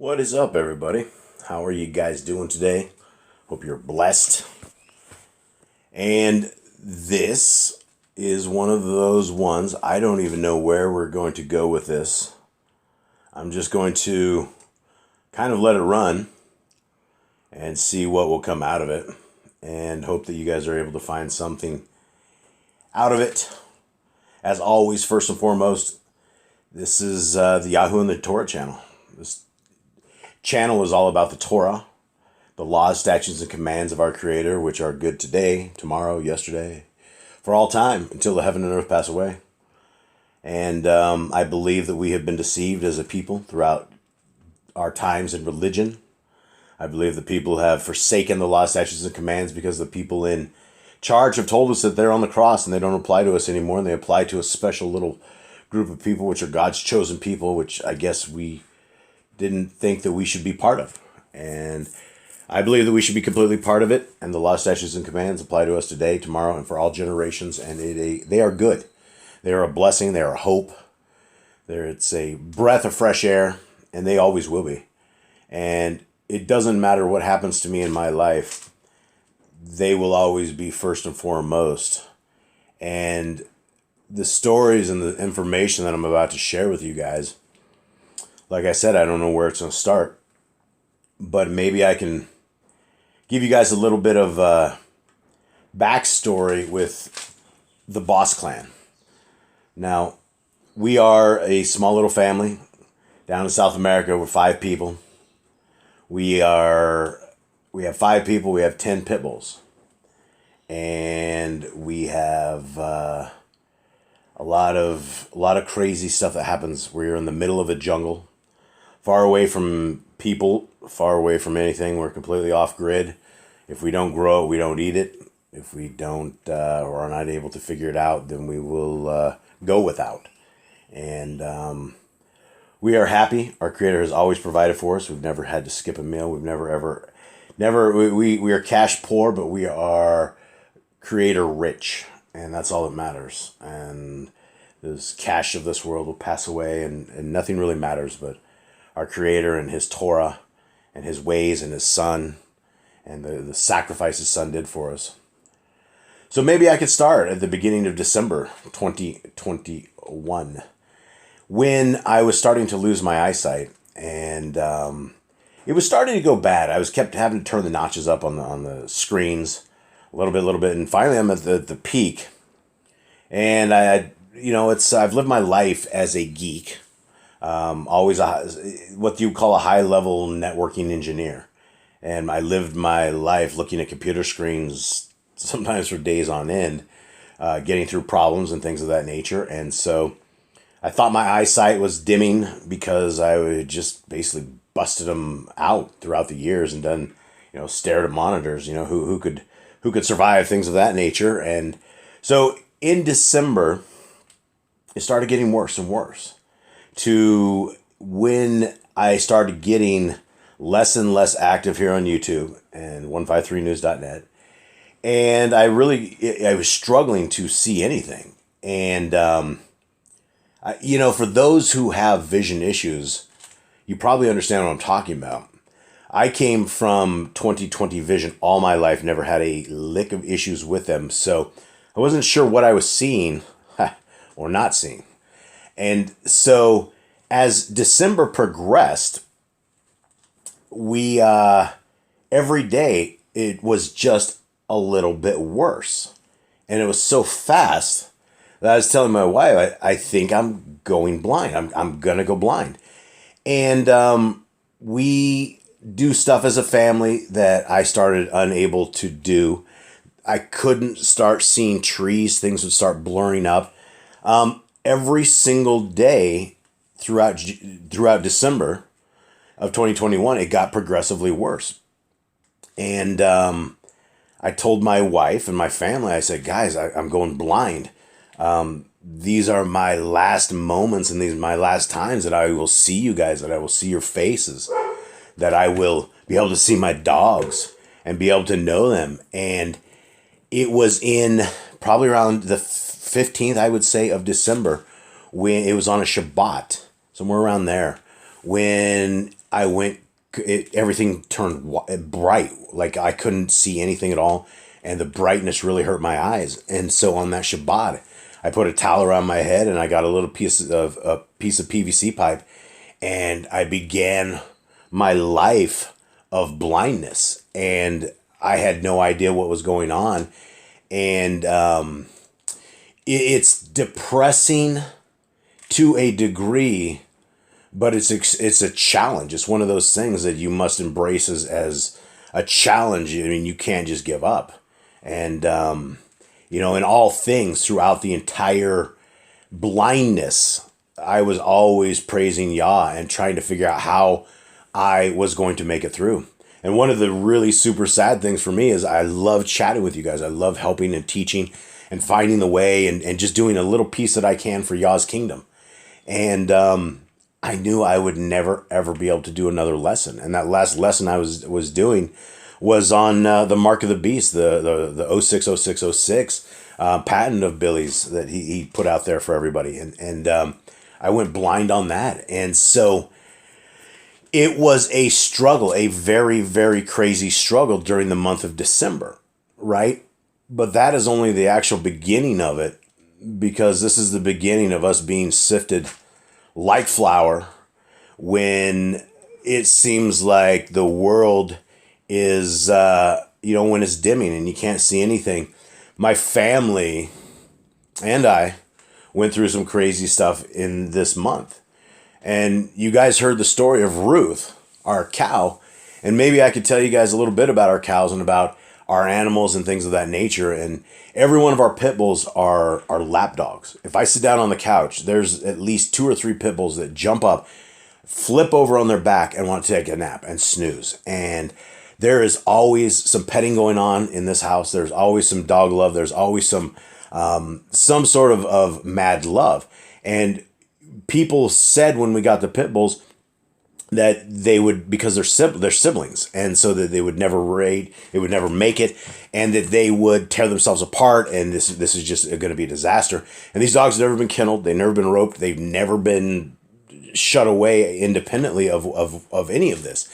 What is up, everybody? How are you guys doing today? Hope you're blessed. And this is one of those ones, I don't even know where we're going to go with this. I'm just going to kind of let it run and see what will come out of it, and hope that you guys are able to find something out of it. As always, first and foremost, this is the Yahoo and the Torah channel. This channel is all about the Torah, the laws, statutes, and commands of our Creator, which are good today, tomorrow, yesterday, for all time, until the heaven and earth pass away. And I believe that we have been deceived as a people throughout our times in religion. I believe that people have forsaken the laws, statutes, and commands because the people in charge have told us that they're on the cross and they don't apply to us anymore, and they apply to a special little group of people, which are God's chosen people, which I guess we didn't think that we should be part of. And I believe that we should be completely part of it, and the law, statutes, and commands apply to us today, tomorrow, and for all generations, and they are good. They are a blessing. They are a hope. It's a breath of fresh air, and they always will be. And it doesn't matter what happens to me in my life, they will always be first and foremost. And the stories and the information that I'm about to share with you guys, like I said, I don't know where it's going to start, but maybe I can give you guys a little bit of backstory with the Boss Clan. Now, we are a small little family down in South America. We're 5 people. We have 5 people. We have 10 pit bulls, and we have a lot of crazy stuff that happens. We're in the middle of a jungle, far away from people, far away from anything. We're completely off grid. If we don't grow it, we don't eat it. If we don't or are not able to figure it out, then we will go without. And we are happy. Our Creator has always provided for us. We've never had to skip a meal. We've never we are cash poor, but we are Creator rich, and that's all that matters. And this cash of this world will pass away, and nothing really matters but our Creator and His Torah and His ways and His Son and the sacrifice His Son did for us. So maybe I could start at the beginning of December 2021, when I was starting to lose my eyesight, and it was starting to go bad. I was kept having to turn the notches up on the screens a little bit, and finally I'm at the peak. And I've lived my life as a geek, always what you call a high level networking engineer, and I lived my life looking at computer screens sometimes for days on end, getting through problems and things of that nature. And so I thought my eyesight was dimming because I would just basically busted them out throughout the years and done, stared at monitors, who could survive things of that nature. And so in December, it started getting worse and worse, to when I started getting less and less active here on YouTube and 153news.net. And I was struggling to see anything. And, for those who have vision issues, you probably understand what I'm talking about. I came from 20/20 vision all my life, never had a lick of issues with them. So I wasn't sure what I was seeing or not seeing. And so as December progressed, we every day it was just a little bit worse. And it was so fast that I was telling my wife, I think I'm going blind. I'm going to go blind. And we do stuff as a family that I started unable to do. I couldn't start seeing trees. Things would start blurring up. Every single day throughout December of 2021, it got progressively worse. And I told my wife and my family, I said, guys, I'm going blind. These are my last moments, and these are my last times that I will see you guys, that I will see your faces, that I will be able to see my dogs and be able to know them. And it was in probably around the 15th, I would say, of December, when it was on a Shabbat, somewhere around there, when everything turned bright. Like I couldn't see anything at all. And the brightness really hurt my eyes. And so on that Shabbat, I put a towel around my head and I got a piece of PVC pipe, and I began my life of blindness, and I had no idea what was going on. And it's depressing to a degree, but it's a challenge. It's one of those things that you must embrace as a challenge. I mean, you can't just give up. And, in all things throughout the entire blindness, I was always praising Yah and trying to figure out how I was going to make it through. And one of the really super sad things for me is I love chatting with you guys. I love helping and teaching and finding the way and just doing a little piece that I can for Yah's kingdom. And I knew I would never, ever be able to do another lesson. And that last lesson I was doing was on the Mark of the Beast, the 060606 patent of Billy's that he put out there for everybody. And I went blind on that. And so it was a struggle, a very, very crazy struggle during the month of December, right? But that is only the actual beginning of it, because this is the beginning of us being sifted like flour when it seems like the world is, when it's dimming and you can't see anything. My family and I went through some crazy stuff in this month. And you guys heard the story of Ruth, our cow. And maybe I could tell you guys a little bit about our cows and about our animals and things of that nature. And every one of our pit bulls are lap dogs. If I sit down on the couch, there's at least 2 or 3 pit bulls that jump up, flip over on their back, and want to take a nap and snooze. And there is always some petting going on in this house. There's always some dog love. There's always some sort of mad love. And people said when we got the pit bulls that they would, because they're siblings, and so that they would never make it, and that they would tear themselves apart, and this is just going to be a disaster. And these dogs have never been kenneled, they've never been roped, they've never been shut away independently of any of this.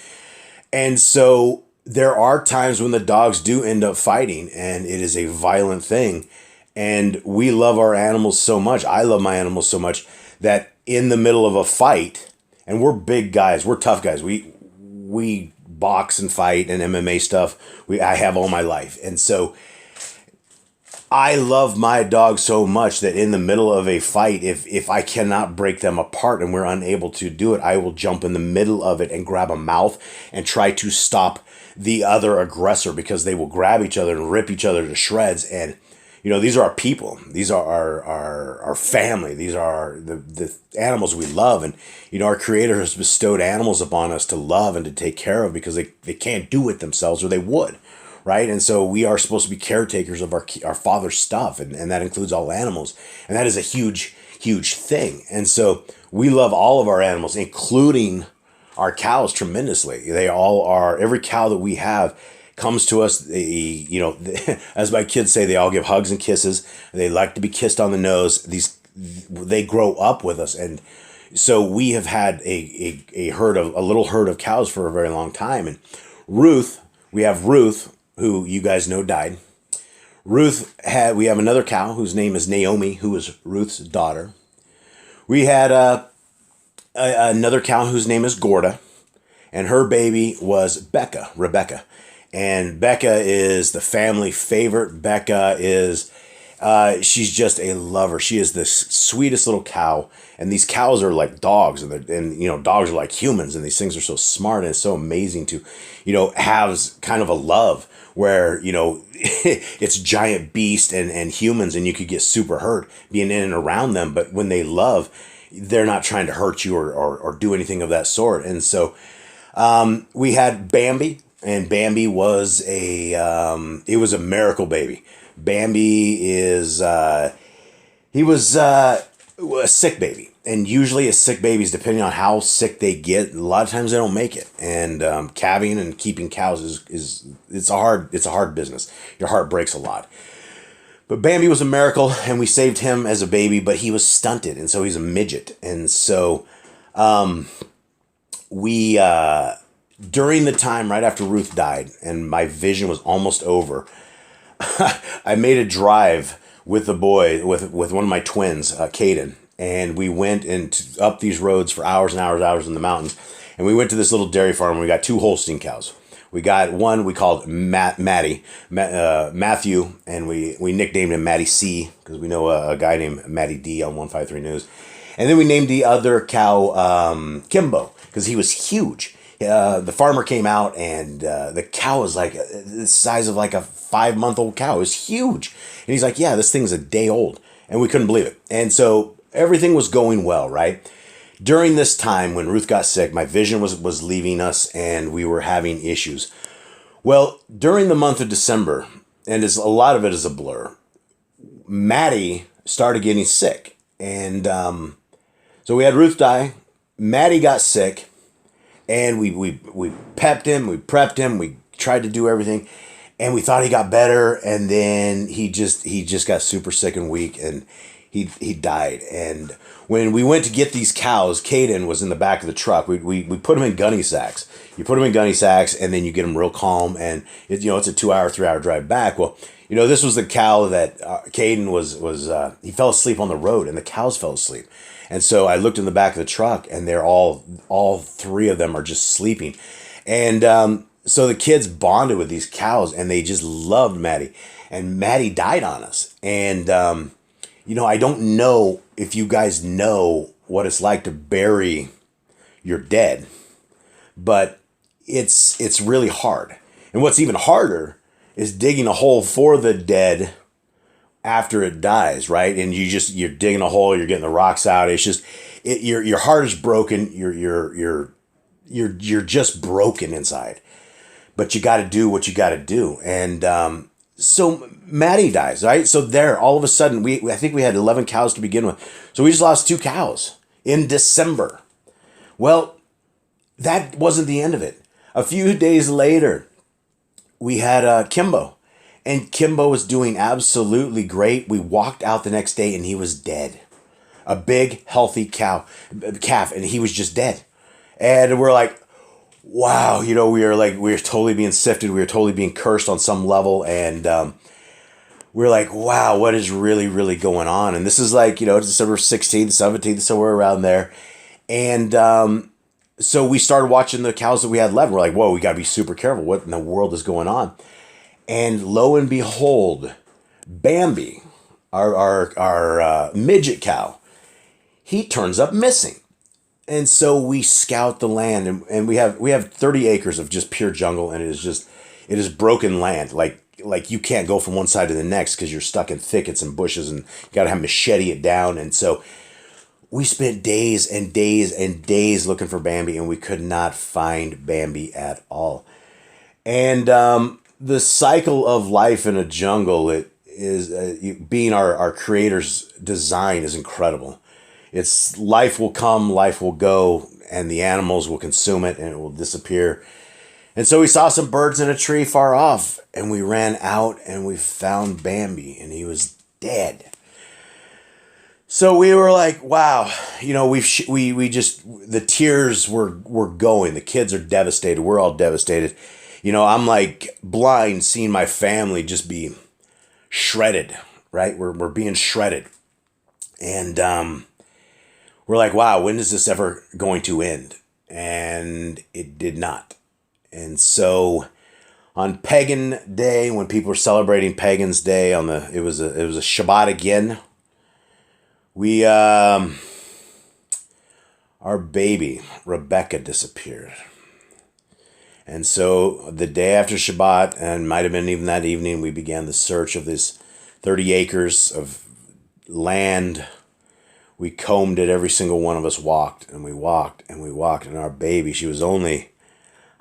And so there are times when the dogs do end up fighting, and it is a violent thing. And we love our animals so much, I love my animals so much, that in the middle of a fight, and we're big guys, we're tough guys, we box and fight and MMA stuff, I have all my life. And so I love my dog so much that in the middle of a fight, if I cannot break them apart and we're unable to do it, I will jump in the middle of it and grab a mouth and try to stop the other aggressor, because they will grab each other and rip each other to shreds. And these are our people. These are our family. These are the animals we love. And, our Creator has bestowed animals upon us to love and to take care of, because they can't do it themselves, or they would, right? And so we are supposed to be caretakers of our Father's stuff, and that includes all animals. And that is a huge, huge thing. And so we love all of our animals, including our cows, tremendously. They all are, every cow that we have comes to us, as my kids say, they all give hugs and kisses. They like to be kissed on the nose. They grow up with us. And so we have had a little herd of cows for a very long time. And we have Ruth, who you guys know died. We have another cow whose name is Naomi, who is Ruth's daughter. We had another cow whose name is Gorda, and her baby was Rebecca. And Becca is the family favorite. Becca is, she's just a lover. She is the sweetest little cow. And these cows are like dogs, and dogs are like humans, and these things are so smart, and it's so amazing to, have kind of a love where, it's giant beast and humans, and you could get super hurt being in and around them. But when they love, they're not trying to hurt you or do anything of that sort. And so we had Bambi. And Bambi was it was a miracle baby. Bambi he was a sick baby. And usually a sick babies, depending on how sick they get, a lot of times they don't make it. And calving and keeping cows it's a hard business. Your heart breaks a lot. But Bambi was a miracle, and we saved him as a baby, but he was stunted, and so he's a midget. And so we during the time right after Ruth died and my vision was almost over, I made a drive with the boy, with one of my twins, Caden, and we went up these roads for hours and hours in the mountains, and we went to this little dairy farm. And we got 2 Holstein cows. We got one we called Matthew, and we nicknamed him Matty C because we know a guy named Matty D on 153 News, and then we named the other cow Kimbo because he was huge. The farmer came out, and the cow was like the size of like a 5-month-old cow. It was huge. And he's like, yeah, this thing's a day old. And we couldn't believe it. And so everything was going well, right? During this time when Ruth got sick, my vision was leaving us, and we were having issues. Well, during the month of December, and a lot of it is a blur, Maddie started getting sick. And so we had Ruth die. Maddie got sick. And we pepped him, we prepped him, we tried to do everything, and we thought he got better, and then he just got super sick and weak, and he died. And when we went to get these cows, Caden was in the back of the truck. We put him in gunny sacks. You put him in gunny sacks, and then you get him real calm, and it's a 2-hour, 3-hour drive back. Well, this was the cow that Caden was he fell asleep on the road, and the cows fell asleep. And so I looked in the back of the truck, and they're all 3 of them are just sleeping. And so the kids bonded with these cows, and they just loved Maddie. And Maddie died on us. And, I don't know if you guys know what it's like to bury your dead, but it's really hard. And what's even harder is digging a hole for the dead after it dies, right? And you're digging a hole, you're getting the rocks out. It's just your heart is broken. You're just broken inside. But you got to do what you got to do. And so Maddie dies, right? So there, all of a sudden, I think we had 11 cows to begin with. So we just lost 2 cows in December. Well, that wasn't the end of it. A few days later, we had Kimbo. And Kimbo was doing absolutely great. We walked out the next day, and he was dead. A big, healthy calf, and he was just dead. And we're like, wow, we were totally being sifted. We were totally being cursed on some level. And we're like, wow, what is really, really going on? And this is like, December 16th, 17th, somewhere around there. And so we started watching the cows that we had left. We're like, whoa, we got to be super careful. What in the world is going on? And lo and behold, Bambi, our midget cow, he turns up missing. And so we scout the land, and we have 30 acres of just pure jungle, and it is broken land. Like you can't go from one side to the next because you're stuck in thickets and bushes, and you got to have machete it down. And so we spent days and days and days looking for Bambi, and we could not find Bambi at all. And the cycle of life in a jungle, it is being our creator's design is incredible. It's life will come, life will go, and the animals will consume it, and it will disappear. And so we saw some birds in a tree far off, and we ran out, and we found Bambi, and he was dead. So we were like, wow, we just, the tears were going. The kids are devastated. We're all devastated. I'm like blind seeing my family just be shredded, right? We're being shredded. And we're like, wow, when is this ever going to end? And it did not. And so on Pagan Day, when people were celebrating Pagan's Day, it was a Shabbat again. Our baby Rebecca disappeared. And so the day after Shabbat, and might have been even that evening, we began the search of this 30 acres of land. We combed it. Every single one of us walked, and we walked, and we walked. And our baby, she was only,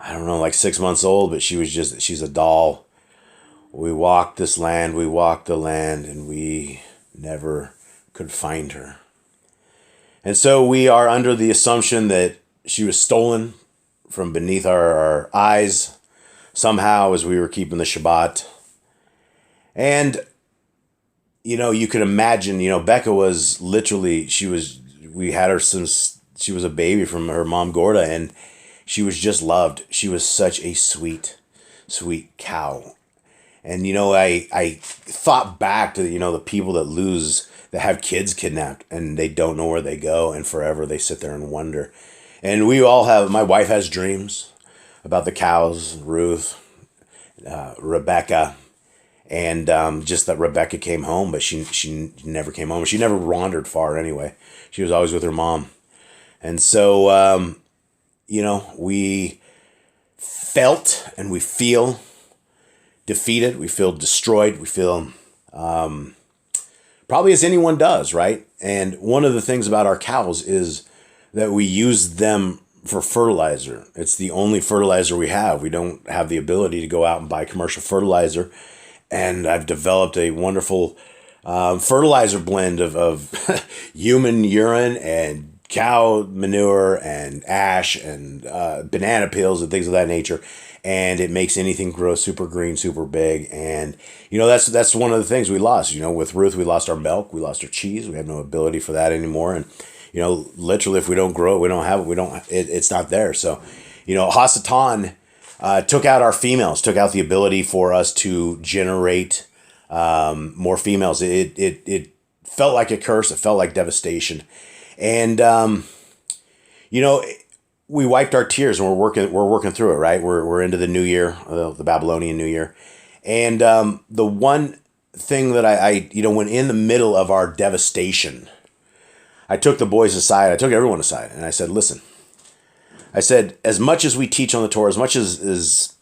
like 6 months old, but she's a doll. We walked this land, we walked the land, and we never could find her. And so we are under the assumption that she was stolen from beneath our eyes somehow as we were keeping the Shabbat. And, you could imagine, Becca was literally, we had her since she was a baby from her mom, Gorda. And She was just loved. She was such a sweet, sweet cow. And, I thought back to, the people that have kids kidnapped and they don't know where they go, and forever they sit there and wonder. And my wife has dreams about the cows, Ruth, Rebecca, and just that Rebecca came home, but she never came home. She never wandered far anyway. She was always with her mom. And so, we felt and we feel defeated. We feel destroyed. We feel probably as anyone does, right? And one of the things about our cows is that we use them for fertilizer. It's the only fertilizer we have. We don't have the ability to go out and buy commercial fertilizer. And I've developed a wonderful fertilizer blend of human urine and cow manure and ash and banana peels and things of that nature. And it makes anything grow super green, super big. And, that's one of the things we lost. With Ruth, we lost our milk. We lost our cheese. We have no ability for that anymore. And, literally, if we don't grow it, we don't have it. It's not there. So, Hasatan took out our females, took out the ability for us to generate more females. It felt like a curse. It felt like devastation. And, we wiped our tears, and we're working through it, right? We're into the new year, the Babylonian New Year. And the one thing that I when in the middle of our devastation, I took the boys aside. I took everyone aside, and I said, listen, I said, as much as we teach on the Torah, as much as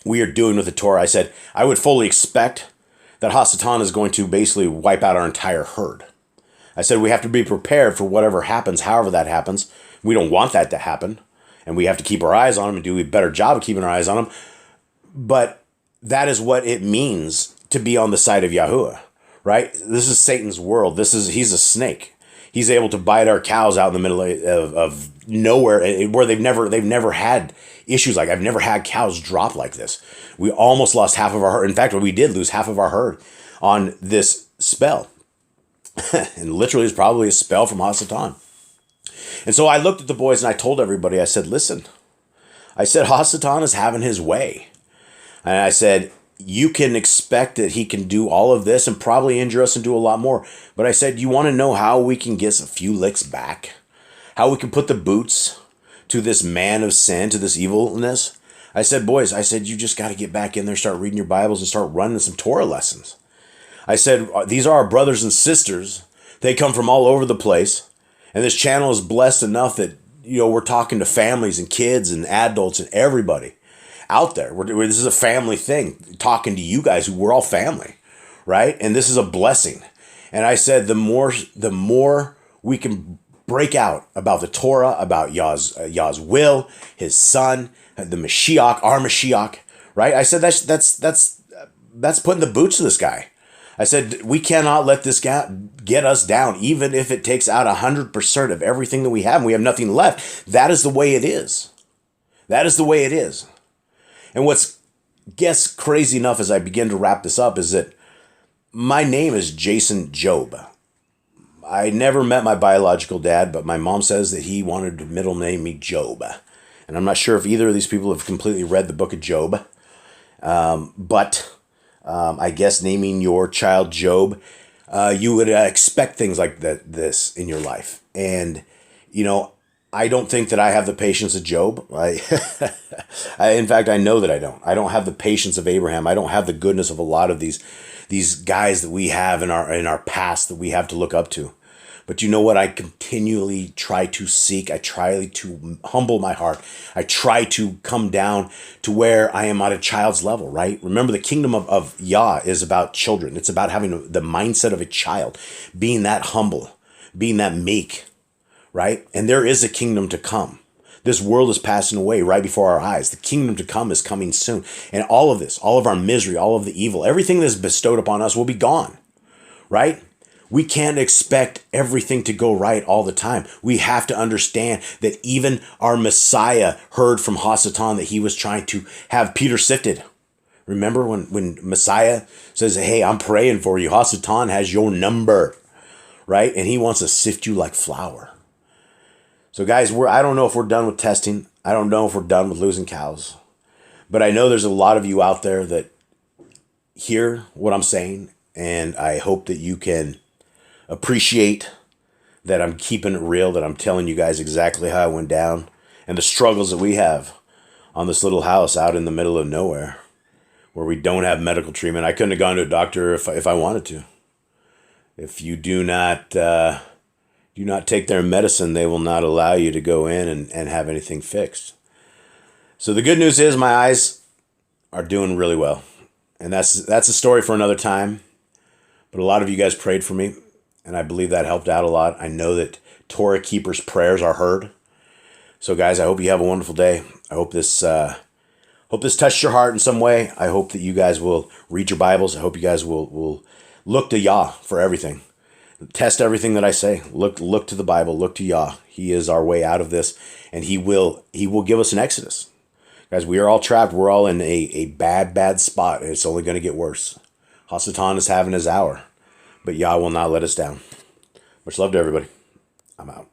we are doing with the Torah, I said, I would fully expect that Hasatan is going to basically wipe out our entire herd. I said, we have to be prepared for whatever happens, however that happens. We don't want that to happen, and we have to keep our eyes on him and do a better job of keeping our eyes on him. But that is what it means to be on the side of Yahuwah, right? This is Satan's world. He's a snake. He's able to bite our cows out in the middle of nowhere, where they've never had issues like. I've never had cows drop like this. We almost lost half of our herd. In fact, we did lose half of our herd on this spell. And literally, it's probably a spell from Hasatan. And so I looked at the boys and I told everybody, I said, listen, I said, Hasatan is having his way. And I said, you can expect that he can do all of this and probably injure us and do a lot more. But I said, you want to know how we can get a few licks back? How we can put the boots to this man of sin, to this evilness? I said, boys, you just got to get back in there, start reading your Bibles and start running some Torah lessons. I said, these are our brothers and sisters. They come from all over the place. And this channel is blessed enough that, we're talking to families and kids and adults and everybody out there. This is a family thing, talking to you guys. We're all family, right? And this is a blessing. And I said, the more we can break out about the Torah, about Yah's will, his son, the Mashiach, our Mashiach, right? I said, that's putting the boots to this guy. I said, we cannot let this get us down, even if it takes out 100% of everything that we have and we have nothing left. That is the way it is. That is the way it is. And what's gets crazy enough as I begin to wrap this up is that my name is Jason Job. I never met my biological dad, but my mom says that he wanted to middle name me Job. And I'm not sure if either of these people have completely read the book of Job. But I guess naming your child Job, you would expect things like this in your life. And, I don't think that I have the patience of Job. In fact, I know that I don't. I don't have the patience of Abraham. I don't have the goodness of a lot of these guys that we have in our past that we have to look up to. But you know what? I continually try to seek. I try to humble my heart. I try to come down to where I am at a child's level, right? Remember, the kingdom of Yah is about children. It's about having the mindset of a child, being that humble, being that meek, right? And there is a kingdom to come. This world is passing away right before our eyes. The kingdom to come is coming soon. And all of this, all of our misery, all of the evil, everything that is bestowed upon us will be gone, right? We can't expect everything to go right all the time. We have to understand that even our Messiah heard from Hasatan that he was trying to have Peter sifted. Remember when Messiah says, hey, I'm praying for you. Hasatan has your number, right? And he wants to sift you like flour. So guys, I don't know if we're done with testing. I don't know if we're done with losing cows, but I know there's a lot of you out there that hear what I'm saying, and I hope that you can appreciate that I'm keeping it real, that I'm telling you guys exactly how it went down and the struggles that we have on this little house out in the middle of nowhere where we don't have medical treatment. I couldn't have gone to a doctor if I wanted to. If you do not take their medicine, they will not allow you to go in and have anything fixed. So the good news is my eyes are doing really well. And that's a story for another time. But a lot of you guys prayed for me, and I believe that helped out a lot. I know that Torah keepers' prayers are heard. So guys, I hope you have a wonderful day. I hope this touched your heart in some way. I hope that you guys will read your Bibles. I hope you guys will look to Yah for everything. Test everything that I say. Look to the Bible. Look to Yah. He is our way out of this, and He will give us an exodus. Guys, we are all trapped. We're all in a bad spot, and it's only going to get worse. Hasatan is having his hour, but Yah will not let us down. Much love to everybody. I'm out.